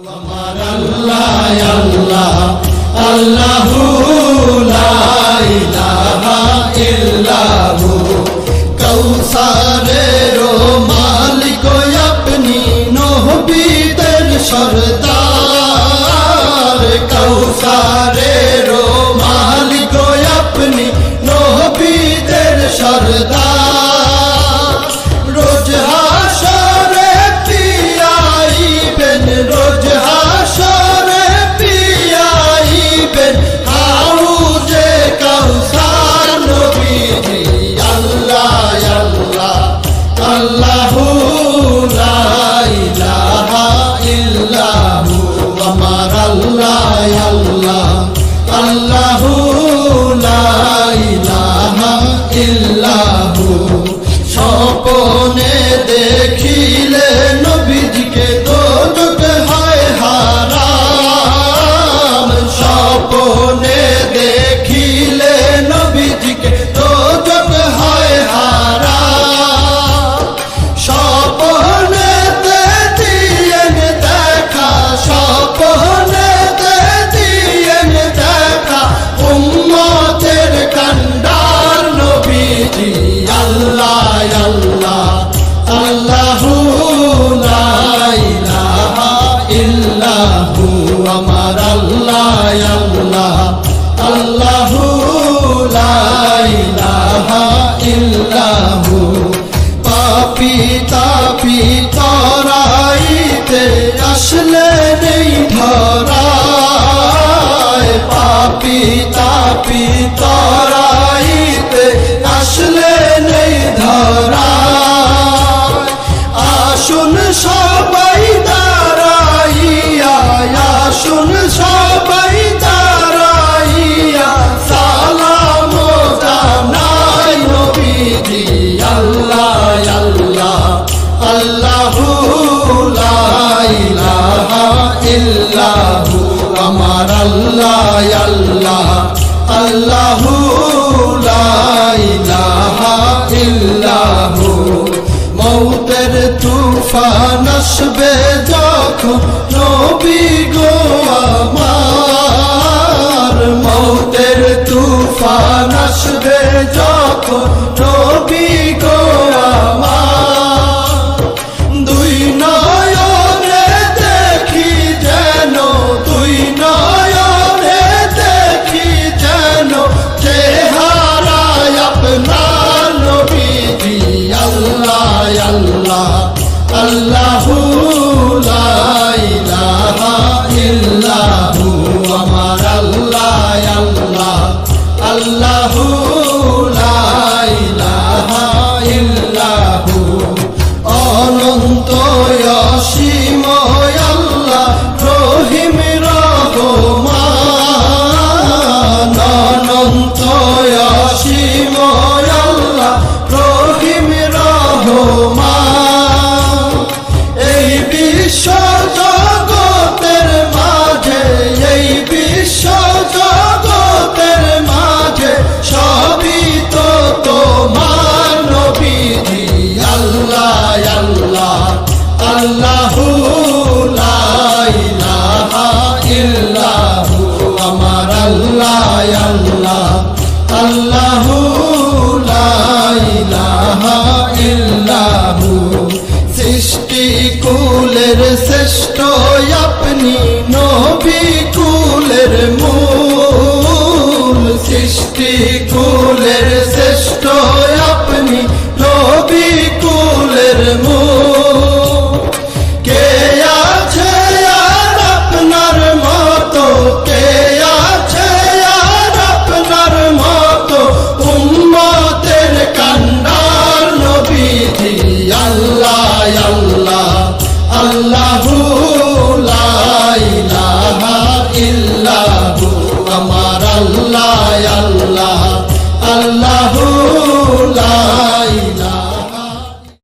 আমার আল্লাহ আল্লাহ আল্লাহু লা ইলাহা ইল্লাহু কৌসারের মালিক আপনি নবীদের সরদার কৌসারের মালিক আপনি নবীদের সরদার রোজ হাসরে পিয়াইবেন রোজ হাসরে পিয়াইবেন হাউজে কাউসার নবীজি আল্লাহ আল্লাহ আল্লাহু লা ইলাহা ইল্লাহু আমার আল্লাহ আল্লাহ আল্লাহু লা ইলাহা ইল্লাহু স্বপ্নে দেখিলে নবীজিকে দোজখ হয় হারাম স্বপ্নে দেখিলে নবীজিকে দোজখ হয় হারাম স্বপ্নেতে দিয়েন দেখা স্বপ্নেতে দিয়েন দেখা উম্মতের কান্ডার নবীজি আল্লাহ আল্লাহ আল্লাহু লা ইলাহা ইল্লাহু আমার আল্লাহ আল্লাহ আল্লাহু লা ইলাহা ইল্লাহু পাপী তাপী তরাইতে আসলে নেই ধরায় পাপী তাপী তরাইতে আসলে নেই ধরায় আসুন সবাই দাঁড়াইয়া আসুন সবাই দাঁড়াইয়া সালাম জানাই নবীজি আল্লাহ আল্লাহ আল্লাহু লা ইলাহা ইল্লাহু আমার আল্লাহ আল্লাহ আল্লাহু লা ইলাহা ইল্লাহু মৌতের তুফান আসবে যখন নবী গো আমার মৌতের তুফান আসবে যখন নবী গো আমার দুই নয়নে দেখি যেন দুই নয়নে দেখি যেন চেহারায় আপনার নবীজি আল্লাহ আল্লাহ আল্লাহু লা ইলাহা ইল্লাহু আমার আল্লাহ আল্লাহ আল্লাহু লা ইলাহা ইল্লাহু অনন্ত অসীম আল্লাহ রহিম রহমান অনন্ত অসীম আল্লাহ রহিম রহমান এই বিশ্ব জগতের মাঝে এই বিশ্ব জগতের মাঝে সবই তো তোমার নবীজি আল্লাহ আল্লাহ আল্লাহু লা ইলাহা ইল্লাহু আমার আল্লাহ আল্লাহ আল্লাহু লা ইলাহা ইল্লাহু সৃষ্টি কুলের শ্রেষ্ঠ আপনি